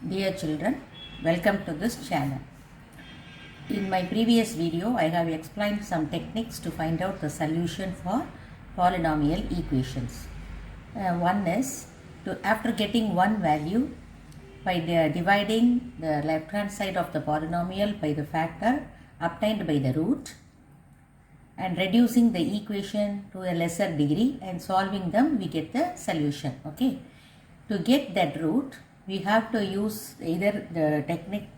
Dear children, welcome to this channel. In my previous video, I have explained some techniques to find out the solution for polynomial equations. One is after getting one value by dividing the left hand side of the polynomial by the factor obtained by the root and reducing the equation to a lesser degree and solving them, we get the solution. Okay. To get that root, we have to use either the technique,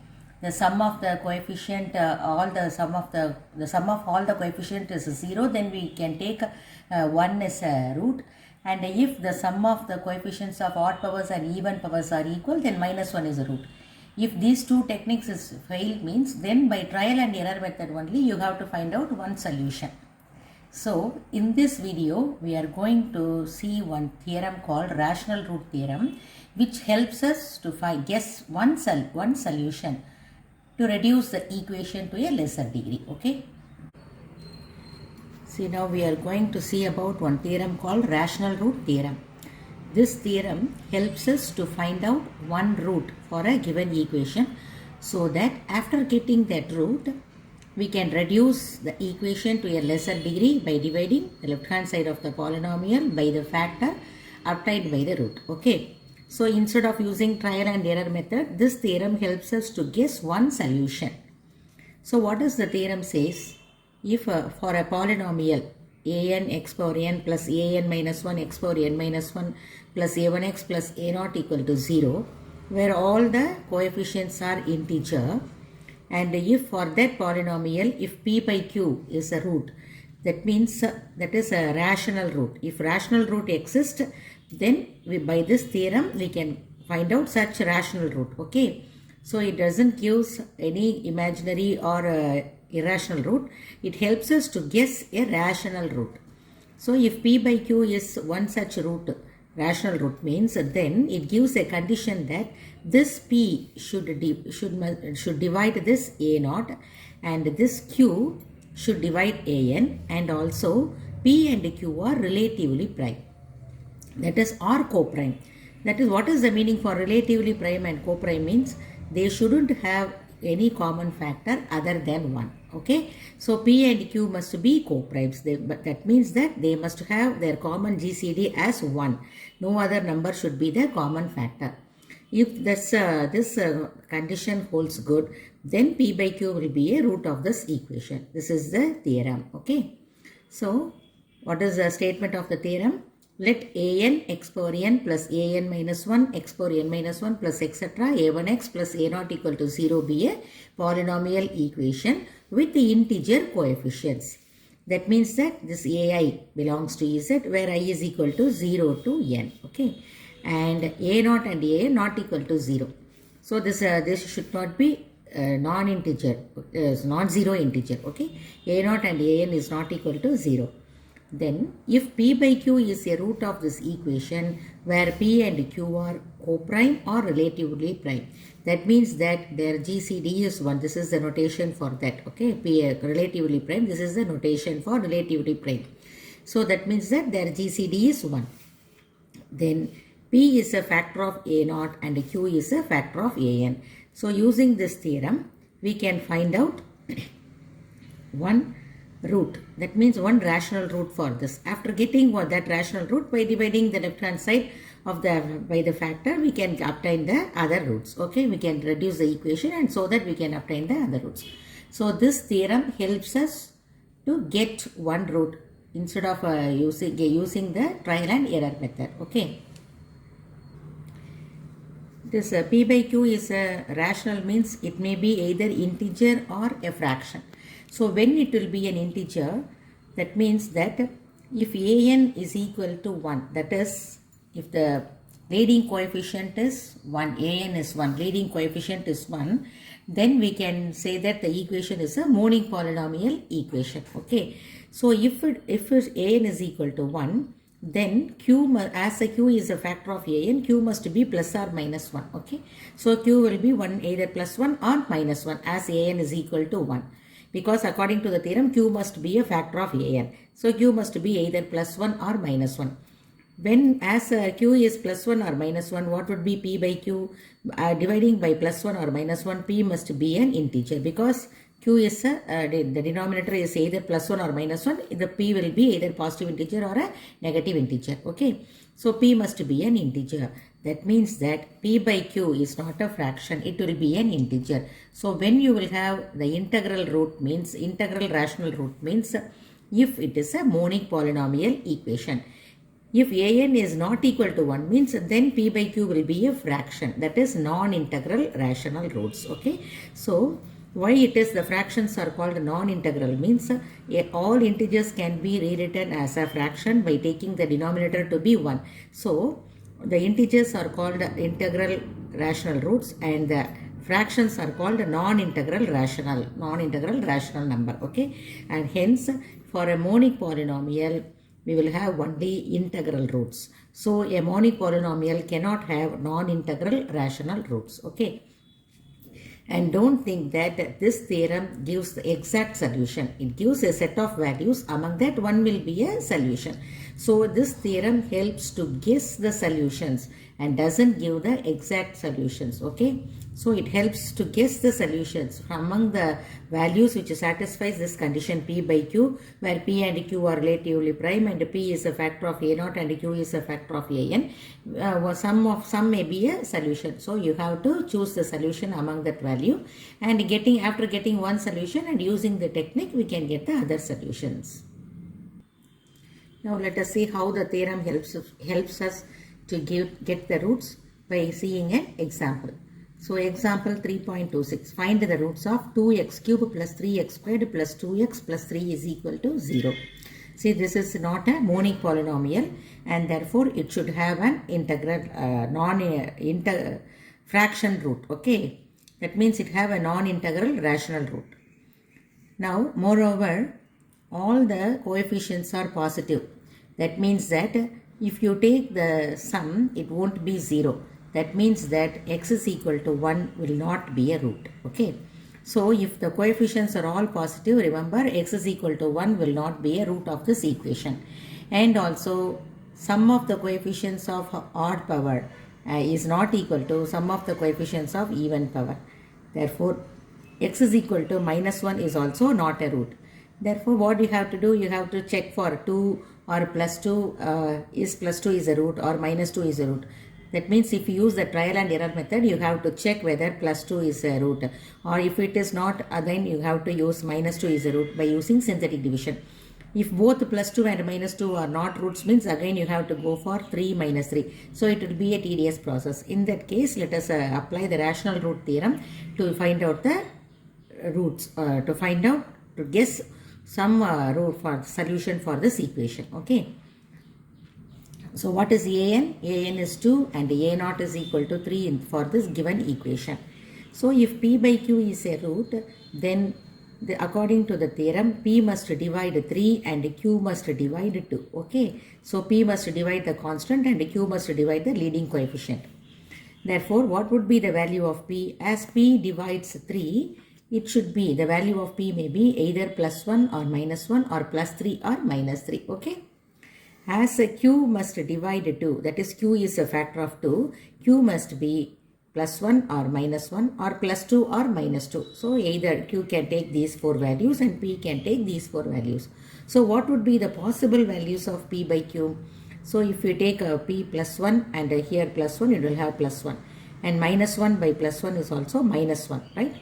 the sum of the coefficient, the sum of all the coefficient is 0, then we can take 1 as a root, and if the sum of the coefficients of odd powers and even powers are equal, then minus 1 is a root. If these two techniques is failed means, then by trial and error method only you have to find out one solution. So in this video we are going to see one theorem called rational root theorem, which helps us to guess one solution to reduce the equation to a lesser degree. Okay. See, now we are going to see about one theorem called rational root theorem. This theorem helps us to find out one root for a given equation, so that after getting that root, we can reduce the equation to a lesser degree by dividing the left hand side of the polynomial by the factor obtained by the root. Okay. So instead of using trial and error method, this theorem helps us to guess one solution. So what does the theorem says? If for a polynomial an x power n plus an minus 1 x power n minus 1 plus a1x plus a0 equal to 0, where all the coefficients are integer, and if for that polynomial, if p by q is a root, that means that is a rational root. If rational root exists, then by this theorem we can find out such rational root. Okay. So it doesn't use any imaginary or irrational root. It helps us to guess a rational root. So if p by q is one such root, rational root means, then it gives a condition that this p should divide this a0 and this q should divide an, and also p and q are relatively prime. That is, are co-prime. That is, what is the meaning for relatively prime and co-prime means they shouldn't have any common factor other than 1. Okay. So p and q must be co-primes. But that means that they must have their common GCD as 1. No other number should be the common factor. If this condition holds good, then p by q will be a root of this equation. This is the theorem. Okay. So what is the statement of the theorem? Let an x power n plus an minus 1 x power n minus 1 plus etc. a1x plus a0 equal to 0 be a polynomial equation with the integer coefficients. That means that this ai belongs to z, where I is equal to 0 to n. Okay. And a0 and a not equal to 0. So this should not be non-integer, non-zero integer. Okay. a0 and an is not equal to 0. Then if p by q is a root of this equation where p and q are co-prime or relatively prime, that means that their GCD is 1. This is the notation for that. Okay, p relatively prime, this is the notation for relatively prime. So that means that their GCD is 1. Then p is a factor of a0 and q is a factor of an. So using this theorem, we can find out one root. That means one rational root for this. After getting that rational root, by dividing the left hand side of by the factor, we can obtain the other roots. Okay, we can reduce the equation, and so that we can obtain the other roots. So this theorem helps us to get one root instead of using the trial and error method. Okay. This p by q is a rational means it may be either integer or a fraction. So when it will be an integer, that means that if an is equal to 1, that is, if the leading coefficient is 1, an is 1, leading coefficient is 1, then we can say that the equation is a moning polynomial equation. Okay. So if an is equal to 1, then q, as a q is a factor of an, q must be plus or minus 1. Okay. So q will be 1, either plus 1 or minus 1, as an is equal to 1. Because according to the theorem, q must be a factor of an. So q must be either plus 1 or minus 1. when as q is plus 1 or minus 1, what would be p by q? Dividing by plus 1 or minus 1, p must be an integer, because q is the denominator is either plus 1 or minus 1. The p will be either positive integer or a negative integer. Okay, so p must be an integer. That means that p by q is not a fraction, it will be an integer. So when you will have the integral root, means integral rational root, means if it is a monic polynomial equation. If an is not equal to 1, means then p by q will be a fraction, that is non-integral rational roots. Okay, so why it is the fractions are called non-integral, means all integers can be rewritten as a fraction by taking the denominator to be 1. So the integers are called integral rational roots and the fractions are called non-integral rational number. Okay, and hence for a monic polynomial we will have only integral roots. So a monic polynomial cannot have non-integral rational roots. Okay, and don't think that this theorem gives the exact solution. It gives a set of values, among that one will be a solution. So this theorem helps to guess the solutions and doesn't give the exact solutions. Okay, so it helps to guess the solutions among the values which satisfies this condition p by q, where p and q are relatively prime and p is a factor of a naught and q is a factor of an. Some may be a solution. So you have to choose the solution among that value, and after getting one solution and using the technique, we can get the other solutions. Now let us see how the theorem helps us to get the roots by seeing an example. So example 3.26, find the roots of 2x cube plus 3x squared plus 2x plus 3 is equal to 0. See, this is not a monic polynomial and therefore it should have an integral fraction root. Okay, that means it have a non-integral rational root. Now moreover, all the coefficients are positive. That means that if you take the sum, it won't be 0. That means that x is equal to 1 will not be a root. Okay, so if the coefficients are all positive, remember x is equal to 1 will not be a root of this equation. And also sum of the coefficients of odd power is not equal to sum of the coefficients of even power. Therefore x is equal to minus 1 is also not a root. Therefore what you have to do, you have to check for 2 or plus 2 is plus 2 is a root or minus 2 is a root. That means if you use the trial and error method, you have to check whether plus 2 is a root, or if it is not, again you have to use minus 2 is a root by using synthetic division. If both plus 2 and minus 2 are not roots, means again you have to go for 3 minus 3. So it will be a tedious process. In that case, let us apply the rational root theorem to find out the roots, to guess some root for solution for this equation. Okay. So what is an? An is 2 and a naught is equal to 3 for this given equation. So if p by q is a root, then according to the theorem, p must divide 3 and q must divide 2. Okay. So p must divide the constant and q must divide the leading coefficient. Therefore, what would be the value of p? As p divides 3, it should be, the value of p may be either plus 1 or minus 1 or plus 3 or minus 3. Okay. As a q must divide 2, that is q is a factor of 2, q must be plus 1 or minus 1 or plus 2 or minus 2. So either q can take these 4 values and p can take these 4 values. So what would be the possible values of p by q? So if you take p plus 1 and here plus 1, it will have plus 1. And minus 1 by plus 1 is also minus 1, right?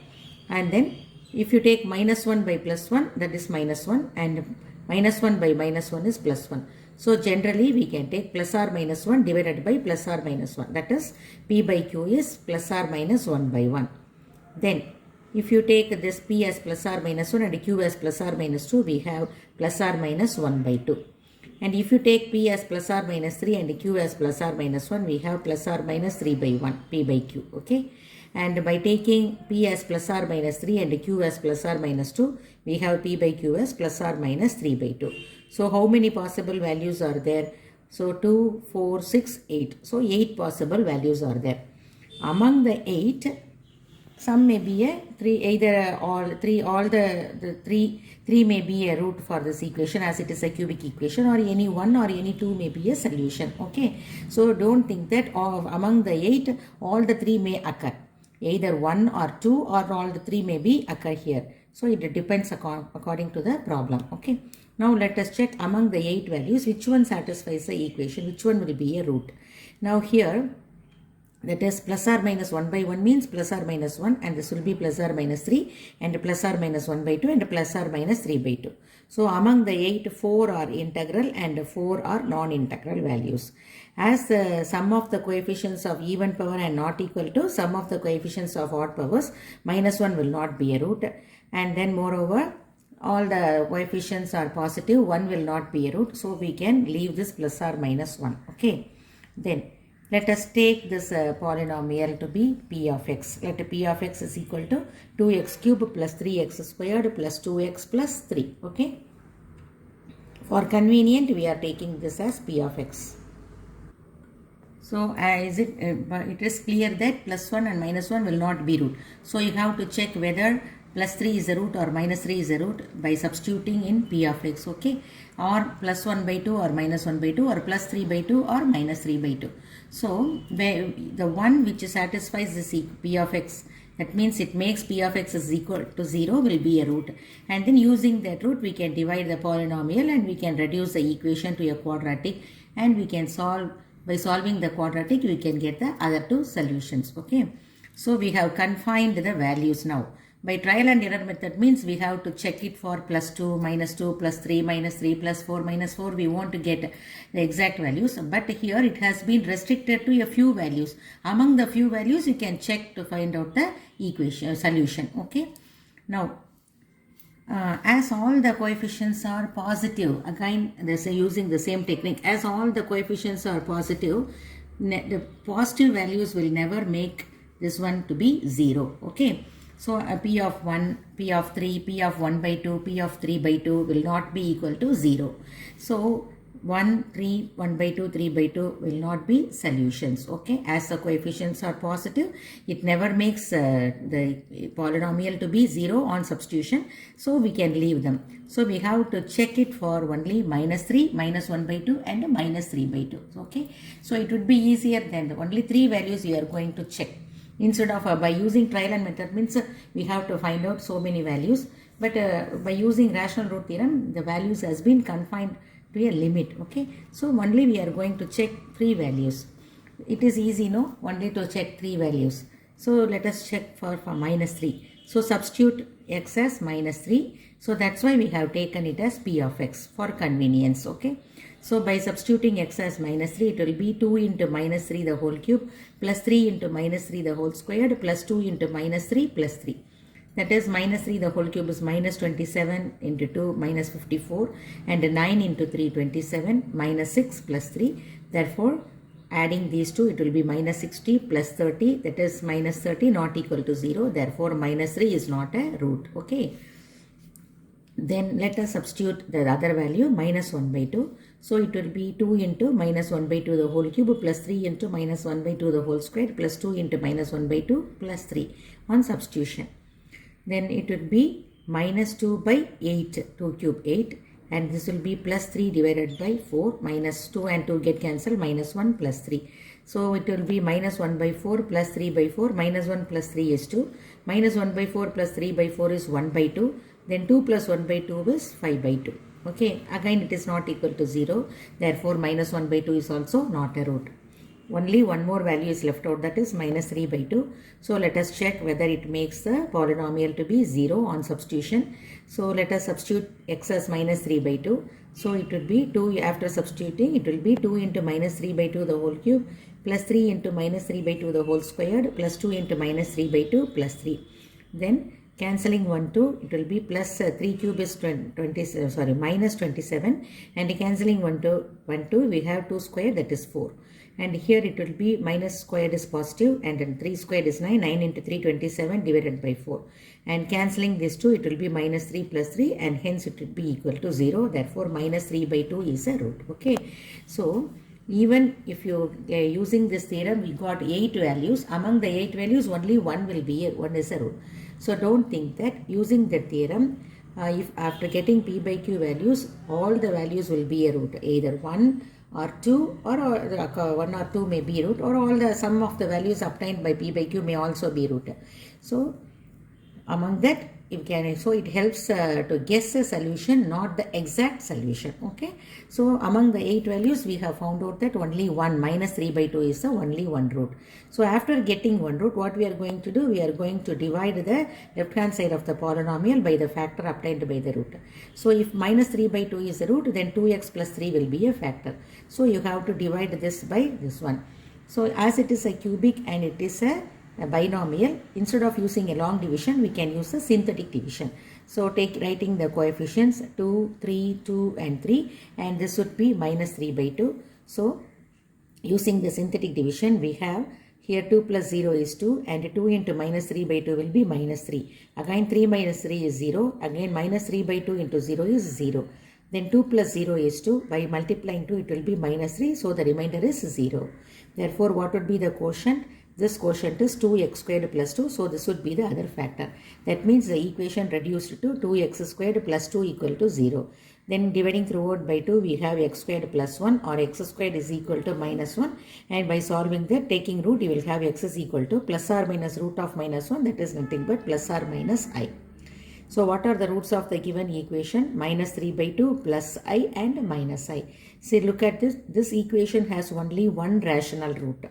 And then if you take minus 1 by plus 1, that is minus 1, and minus 1 by minus 1 is plus 1. So generally we can take plus or minus 1 divided by plus or minus 1. That is p by q is plus or minus 1 by 1. Then if you take this p as plus or minus 1 and q as plus or minus 2, we have plus or minus 1 by 2. And if you take p as plus or minus 3 and q as plus or minus 1, we have plus or minus 3 by 1, p by q. Okay. And by taking p as plus or minus 3 and q as plus or minus 2, we have p by q as plus or minus 3 by 2. So how many possible values are there? So 2, 4, 6, 8. So 8 possible values are there. Among the 8, Some may be a 3, either all 3, all the 3 may be a root for this equation as it is a cubic equation, or any 1 or any 2 may be a solution. Okay, so don't think that among the 8 all the 3 may occur. Either 1 or 2 or all the 3 may be occur here. So it depends according to the problem. Okay, now let us check among the 8 values which one satisfies the equation, which one will be a root. Now here, that is plus or minus 1 by 1 means plus or minus 1, and this will be plus or minus 3, and plus or minus 1 by 2, and plus or minus 3 by 2. So among the 8, 4 are integral and 4 are non-integral values. As the sum of the coefficients of even power are not equal to sum of the coefficients of odd powers, minus 1 will not be a root, and then moreover all the coefficients are positive, 1 will not be a root, so we can leave this plus or minus 1. Okay, then let us take this polynomial to be p of x. Let p of x is equal to 2x cube plus 3x squared plus 2x plus 3. Okay. For convenient, we are taking this as p of x. So it is clear that plus 1 and minus 1 will not be root. So you have to check whether plus 3 is a root or minus 3 is a root by substituting in p of x. Okay, or plus 1 by 2 or minus 1 by 2 or plus 3 by 2 or minus 3 by 2. So the one which satisfies this p of x, that means it makes p of x is equal to 0, will be a root, and then using that root we can divide the polynomial and we can reduce the equation to a quadratic, and we can solve, by solving the quadratic we can get the other two solutions. Okay, so we have confined the values now. By trial and error method means we have to check it for plus 2, minus 2, plus 3, minus 3, plus 4, minus 4. We want to get the exact values. But here it has been restricted to a few values. Among the few values you can check to find out the equation solution. Okay. Now, as all the coefficients are positive, again using the same technique, as all the coefficients are positive, the positive values will never make this one to be 0. Okay. So p of 1, p of 3, p of 1 by 2, p of 3 by 2 will not be equal to 0. So 1, 3, 1 by 2, 3 by 2 will not be solutions. Okay, as the coefficients are positive, it never makes the polynomial to be 0 on substitution. So we can leave them. So we have to check it for only minus 3, minus 1 by 2 and minus 3 by 2. Okay, so it would be easier than the only 3 values we are going to check. Instead of by using trial and method means we have to find out so many values, but by using rational root theorem the values has been confined to a limit. Okay, so only we are going to check 3 values. It is easy, no, only to check 3 values. So let us check for minus 3. So substitute x as minus 3. So that's why we have taken it as p of x for convenience. Okay, so by substituting x as minus 3, it will be 2 into minus 3 the whole cube plus 3 into minus 3 the whole squared plus 2 into minus 3 plus 3. That is minus 3 the whole cube is minus 27 into 2 minus 54, and 9 into 3 27 minus 6 plus 3. Therefore adding these two it will be minus 60 plus 30, that is minus 30 not equal to 0. Therefore minus 3 is not a root. Okay. Then let us substitute the other value minus 1 by 2. So it will be 2 into minus 1 by 2 the whole cube plus 3 into minus 1 by 2 the whole square plus 2 into minus 1 by 2 plus 3 on substitution. Then it would be minus 2 by 8, 2 cube 8, and this will be plus 3 divided by 4, minus 2 and 2 get cancelled, minus 1 plus 3. So it will be minus 1 by 4 plus 3 by 4, minus 1 plus 3 is 2, minus 1 by 4 plus 3 by 4 is 1 by 2, then 2 plus 1 by 2 is 5 by 2. Okay, again it is not equal to 0, therefore minus 1 by 2 is also not a root. Only one more value is left out, that is minus 3 by 2. So let us check whether it makes the polynomial to be 0 on substitution. So let us substitute x as minus 3 by 2. So it would be 2, after substituting it will be 2 into minus 3 by 2 the whole cube plus 3 into minus 3 by 2 the whole squared plus 2 into minus 3 by 2 plus 3. Then cancelling 1 2, it will be plus 3 cube is minus 27, and cancelling 1 2 we have 2 square, that is 4. And here it will be minus squared is positive, and then 3 squared is 9, 9 into 3 27 divided by 4. And cancelling this 2, it will be minus 3 plus 3, and hence it will be equal to 0. Therefore minus 3 by 2 is a root. Okay, so Even if you using this theorem, we got 8 values. Among the 8 values, only one is a root. So don't think that using the theorem, if after getting p by q values, all the values will be a root. Either 1 or 2 or 1 or 2 may be root, or all the sum of the values obtained by p by q may also be root. So among that, so it helps to guess a solution, not the exact solution. Okay, so among the 8 values, we have found out that only one, minus 3 by 2 is the only one root. So after getting one root, what we are going to do, we are going to divide the left hand side of the polynomial by the factor obtained by the root. So if minus 3 by 2 is a root, then 2x plus 3 will be a factor. So you have to divide this by this one. So as it is a cubic and it is a binomial, instead of using a long division, we can use a synthetic division. So writing the coefficients 2, 3, 2 and 3, and this would be minus 3 by 2. So using the synthetic division, we have here 2 plus 0 is 2, and 2 into minus 3 by 2 will be minus 3. Again 3 minus 3 is 0. Again minus 3 by 2 into 0 is 0. Then 2 plus 0 is 2. By multiplying 2, it will be minus 3. So the remainder is 0. Therefore, what would be the quotient? This quotient is 2x squared plus 2. So this would be the other factor. That means the equation reduced to 2x squared plus 2 equal to 0. Then dividing throughout by 2, we have x squared plus 1, or x squared is equal to minus 1. And by solving that, taking root, you will have x is equal to plus or minus root of minus 1. That is nothing but plus or minus I. So what are the roots of the given equation? Minus 3 by 2 plus I and minus I. See, look at this. This equation has only one rational root,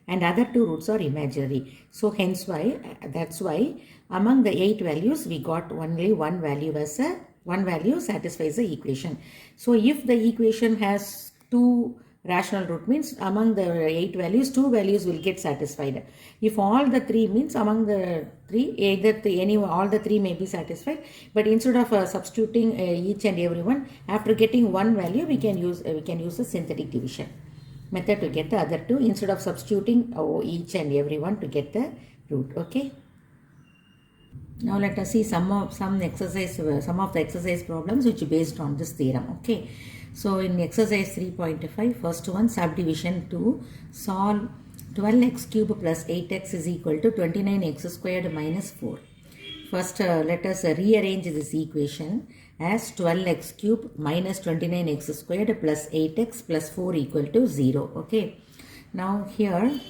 and other two roots are imaginary. So hence that's why among the 8 values, we got only one value as one value satisfies the equation. So if the equation has two rational root, means among the 8 values, 2 values will get satisfied. If all the 3, means among the 3, all the 3 may be satisfied. But instead of substituting each and every one, after getting one value, we can use a synthetic division method to get the other two, instead of substituting each and every one to get the root. Okay. Now let us see some of the exercise problems which are based on this theorem. Okay. So in exercise 3.5, first one, subdivision 2, solve 12x cube plus 8x is equal to 29x squared minus 4. First, let us rearrange this equation as 12x cube minus 29x squared plus 8x plus 4 equal to 0. Okay. Now here,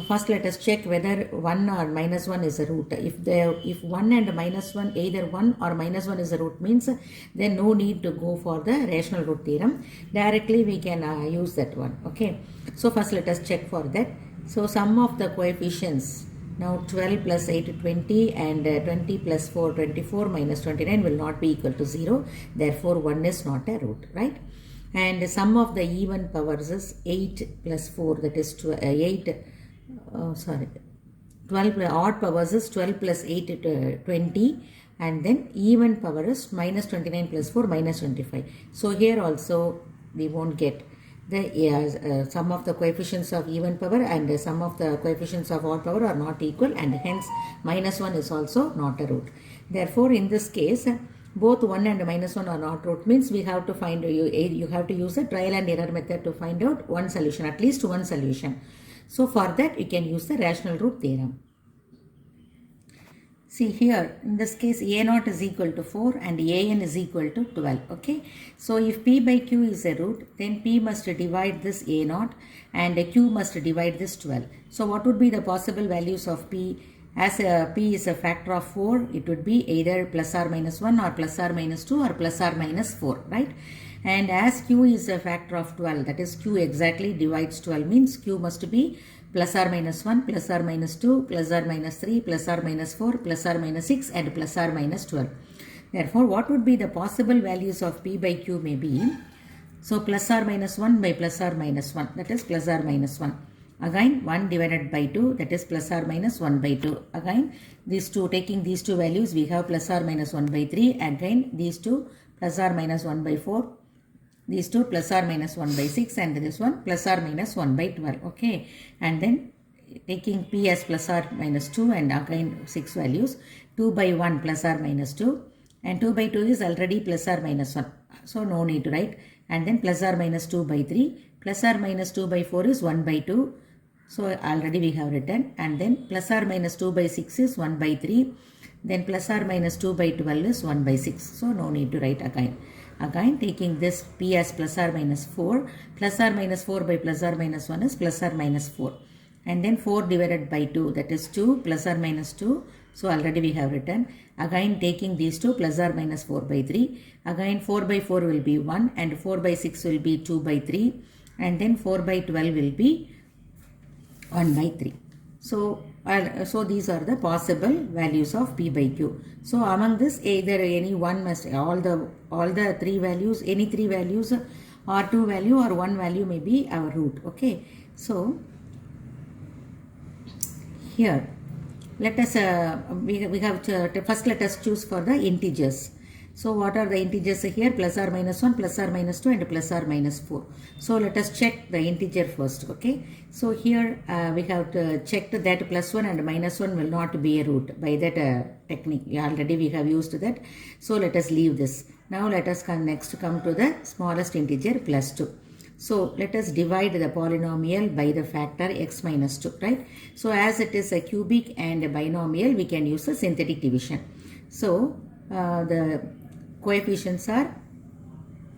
first let us check whether 1 or minus 1 is a root. If 1 and minus 1, either 1 or minus 1 is a root, means then no need to go for the rational root theorem. Directly we can use that one. Okay. So first let us check for that. So sum of the coefficients. Now 12 plus 8 20, and 20 plus 4 24, minus 29 will not be equal to 0. Therefore 1 is not a root, right? And the sum of the even powers is 8 plus 4, that is 12 odd powers is 12 plus 8 20, and then even power is minus 29 plus 4 minus 25. So here also we won't get the sum of the coefficients of even power and the sum of the coefficients of odd power are not equal, and hence minus 1 is also not a root. Therefore in this case, both 1 and minus 1 are not root, means we have to find, you have to use a trial and error method to find out one solution, at least one solution. So for that you can use the rational root theorem. See here, in this case a0 is equal to 4 and an is equal to 12. Okay. So if p by q is a root, then p must divide this a0 and q must divide this 12. So what would be the possible values of p? As p is a factor of 4, it would be either plus or minus 1 or plus or minus 2 or plus or minus 4, right? And as q is a factor of 12, that is q exactly divides 12, means q must be plus or minus 1, plus or minus 2, plus or minus 3, plus or minus 4, plus or minus 6 and plus or minus 12. Therefore, what would be the possible values of p by q may be? So plus or minus 1 by plus or minus 1, that is plus or minus 1. Again 1 divided by 2, that is plus or minus 1 by 2. Again these two, taking these two values, we have plus or minus 1 by 3. Again these two plus or minus 1 by 4. These two plus or minus 1 by 6, and this one plus or minus 1 by 12. Okay. And then taking p as plus or minus 2, and again 6 values. 2 by 1 plus or minus 2, and 2 by 2 is already plus or minus 1. So no need to write. And then plus or minus 2 by 3. plus or minus 2 by 4 is 1 by 2. So already we have written, and then plus or minus 2 by 6 is 1 by 3. Then plus or minus 2 by 12 is 1 by 6. So no need to write again. Again taking this p as plus or minus 4. Plus or minus 4 by plus or minus 1 is plus or minus 4. And then 4 divided by 2, that is 2 plus or minus 2. So already we have written. Again taking these two plus or minus 4 by 3. Again 4 by 4 will be 1 and 4 by 6 will be 2 by 3. And then 4 by 12 will be 1 by 3. So these are the possible values of p by q. So among this, either any one must, all the three values, any three values or two value or one value may be our root. Okay. So here let us we have to, first let us choose for the integers. So what are the integers here? Plus or minus 1, plus or minus 2 and plus or minus 4. So let us check the integer first. Okay. So here we have to check that plus 1 and minus 1 will not be a root by that technique. Already we have used that. So let us leave this. Now let us come to the smallest integer plus 2. So let us divide the polynomial by the factor x minus 2, right? So as it is a cubic and a binomial, we can use a synthetic division. So the coefficients are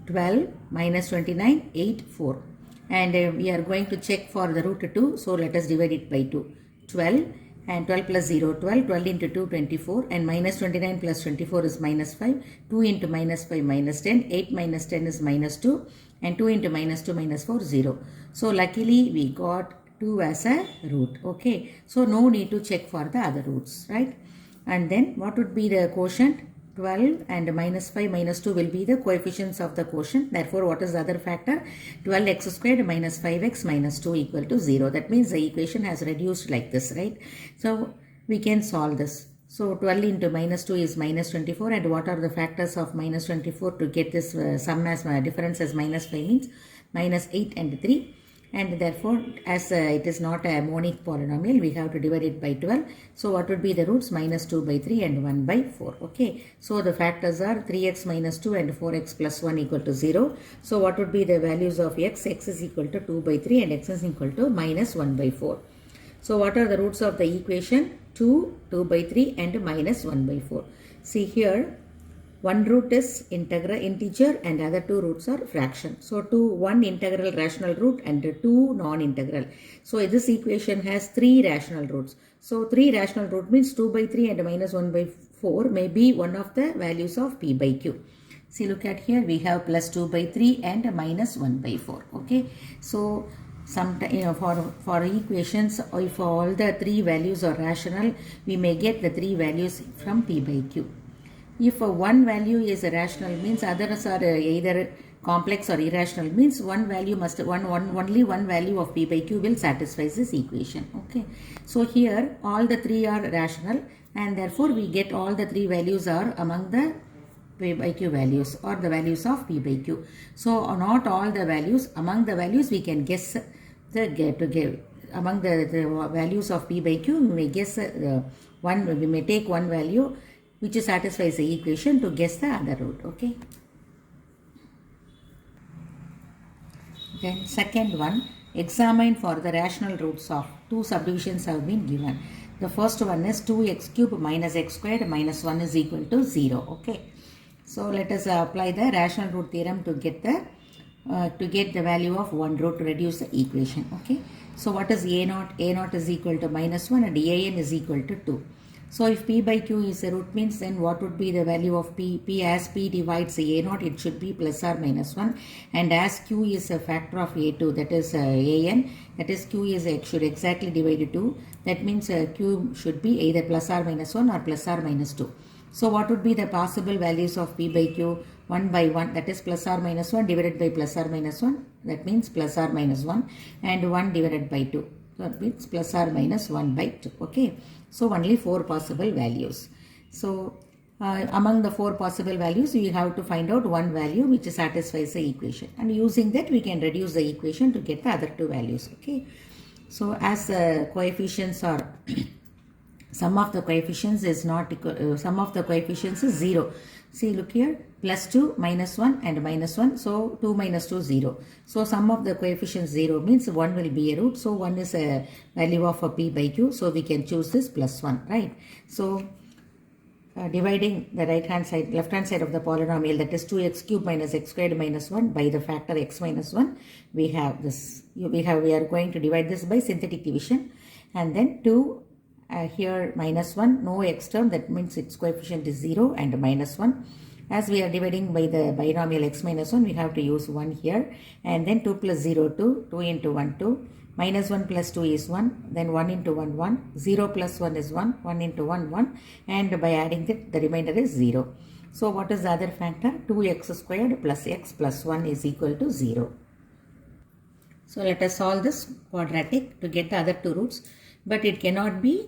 12, minus 29, 8, 4. And we are going to check for the root 2. So let us divide it by 2. 12 and 12 plus 0, 12. 12 into 2, 24. And minus 29 plus 24 is minus 5. 2 into minus 5, minus 10. 8 minus 10 is minus 2. And 2 into minus 2, minus 4, 0. So luckily we got 2 as a root. Okay. So no need to check for the other roots, right? And then what would be the quotient? 12 and minus 5 minus 2 will be the coefficients of the quotient. Therefore, what is the other factor? 12x squared minus 5x minus 2 equal to 0. That means the equation has reduced like this, right? So we can solve this. So 12 into minus 2 is minus 24, and what are the factors of minus 24 to get this sum as difference as minus 5 means minus 8 and 3. And therefore, as it is not a monic polynomial, we have to divide it by 12. So what would be the roots? Minus 2 by 3 and 1 by 4. Okay. So the factors are 3x minus 2 and 4x plus 1 equal to 0. So what would be the values of x? X is equal to 2 by 3 and x is equal to minus 1 by 4. So what are the roots of the equation? 2, 2 by 3 and minus 1 by 4. See here. One root is integer and other two roots are fraction. So one integral rational root and two non-integral. So this equation has three rational roots. So three rational root means 2 by 3 and minus 1 by 4 may be one of the values of p by q. See, look at here, we have plus 2 by 3 and minus 1 by 4. Okay. So sometimes for equations, if all the three values are rational, we may get the three values from p by q. If one value is rational, means others are either complex or irrational, means one value only one value of p by q will satisfy this equation. Okay. So here all the three are rational, and therefore we get all the three values are among the p by q values or the values of p by q. So not all the values, among the values we can guess among the values of p by q, we may guess we may take one value which satisfies the equation to guess the other root. Okay. Then second one, examine for the rational roots of two subdivisions have been given. The first one is 2x cube minus x squared minus 1 is equal to 0. Okay. So let us apply the rational root theorem to get the value of one root to reduce the equation. Okay. So what is a naught? A naught is equal to minus 1 and an is equal to 2. So if p by q is a root means, then what would be the value of p? P as p divides a naught, it should be plus or minus 1. And as q is a factor of a2, that is an, that is q is should exactly divide 2. That means q should be either plus or minus 1 or plus or minus 2. So what would be the possible values of p by q? 1 by 1, that is plus or minus 1 divided by plus or minus 1. That means plus or minus 1, and 1 divided by 2. That means plus or minus 1 by 2. Okay. So only 4 possible values. So among the 4 possible values, we have to find out one value which satisfies the equation. And using that, we can reduce the equation to get the other two values. Okay. So as the coefficients are sum of the coefficients is not equal, sum of the coefficients is 0. See, look here, plus 2, minus 1 and minus 1. So 2 minus 2, 0. So sum of the coefficients 0 means 1 will be a root. So 1 is a value of a p by q. So we can choose this plus 1, right? So dividing the right hand side, left hand side of the polynomial, that is 2x cube minus x squared minus 1 by the factor x minus 1, we have this. We are going to divide this by synthetic division, and then 2 here minus 1, no x term, that means its coefficient is 0, and minus 1. As we are dividing by the binomial x minus 1, we have to use 1 here, and then 2 plus 0, 2, 2 into 1, 2. Minus 1 plus 2 is 1, then 1 into 1, 1, 0 plus 1 is 1, 1 into 1, 1, and by adding that, the remainder is 0. So what is the other factor? 2x squared plus x plus 1 is equal to 0. So let us solve this quadratic to get the other two roots, but it cannot be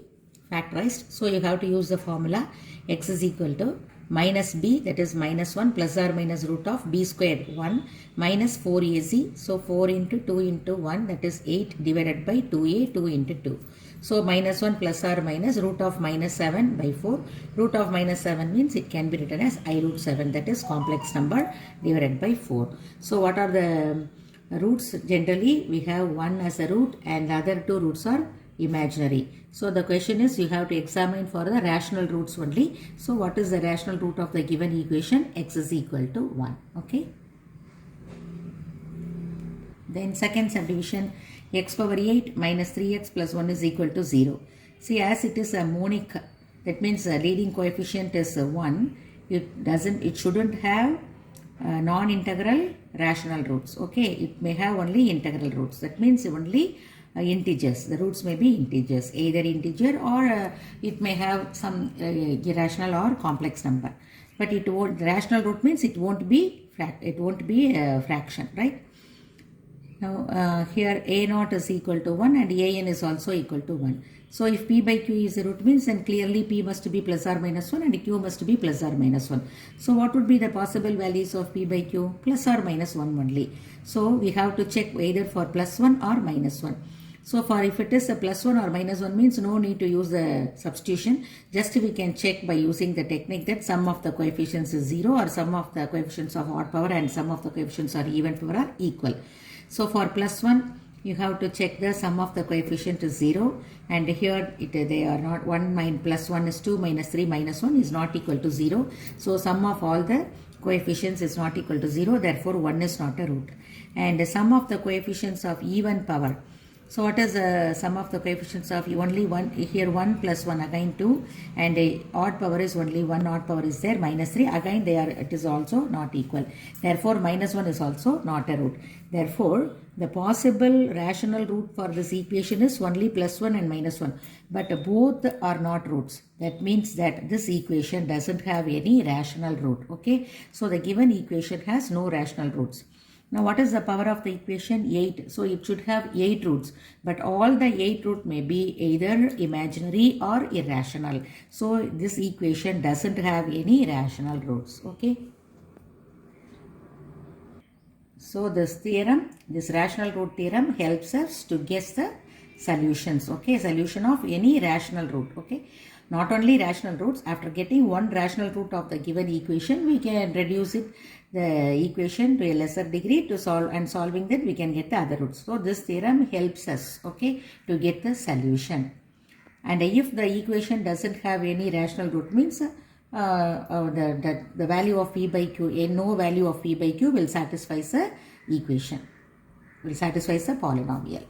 factorized. So you have to use the formula x is equal to minus b, that is minus 1 plus or minus root of b squared 1 minus 4ac. So 4 into 2 into 1, that is 8 divided by 2a, 2 into 2. So minus 1 plus or minus root of minus 7 by 4. Root of minus 7 means it can be written as I root 7, that is complex number divided by 4. So what are the roots? Generally we have one as a root and the other two roots are imaginary. So the question is, you have to examine for the rational roots only. So what is the rational root of the given equation? X is equal to 1. Okay. Then second subdivision, x power 8 minus 3x plus 1 is equal to 0. See, as it is a monic, that means the leading coefficient is 1. It shouldn't have non-integral rational roots. Okay, it may have only integral roots. That means only integers. The roots may be integers, either integer or it may have some irrational or complex number. But it won't. Rational root means it won't be a fraction, right? Now here a naught is equal to 1 and an is also equal to 1. So if p by q is a root means then clearly p must be plus or minus 1 and q must be plus or minus 1. So what would be the possible values of p by q? Plus or minus 1 only. So we have to check either for plus 1 or minus 1. So for if it is a plus 1 or minus 1 means no need to use the substitution. Just we can check by using the technique that sum of the coefficients is 0 or sum of the coefficients of odd power and sum of the coefficients of even power are equal. So for plus 1, you have to check the sum of the coefficient is 0 and here they are not. 1 plus 1 is 2 minus 3 minus 1 is not equal to 0. So sum of all the coefficients is not equal to 0, therefore 1 is not a root. And the sum of the coefficients of even power. So what is the sum of the coefficients of only 1? Here 1 plus 1 again 2 and odd power is only 1, odd power is there minus 3 again it is also not equal. Therefore minus 1 is also not a root. Therefore the possible rational root for this equation is only plus 1 and minus 1, but both are not roots. That means that this equation doesn't have any rational root. Okay, so the given equation has no rational roots. Now what is the power of the equation? 8. So it should have 8 roots. But all the 8 roots may be either imaginary or irrational. So this equation doesn't have any rational roots. Okay. So this theorem, this rational root theorem helps us to guess the solutions. Okay. Solution of any rational root. Okay. Not only rational roots, after getting one rational root of the given equation, we can reduce the equation to a lesser degree to solve, and solving that we can get the other roots. So this theorem helps us, okay, to get the solution. And if the equation doesn't have any rational root means the value of p by q, no value of p by q will satisfy the equation, will satisfy the polynomial.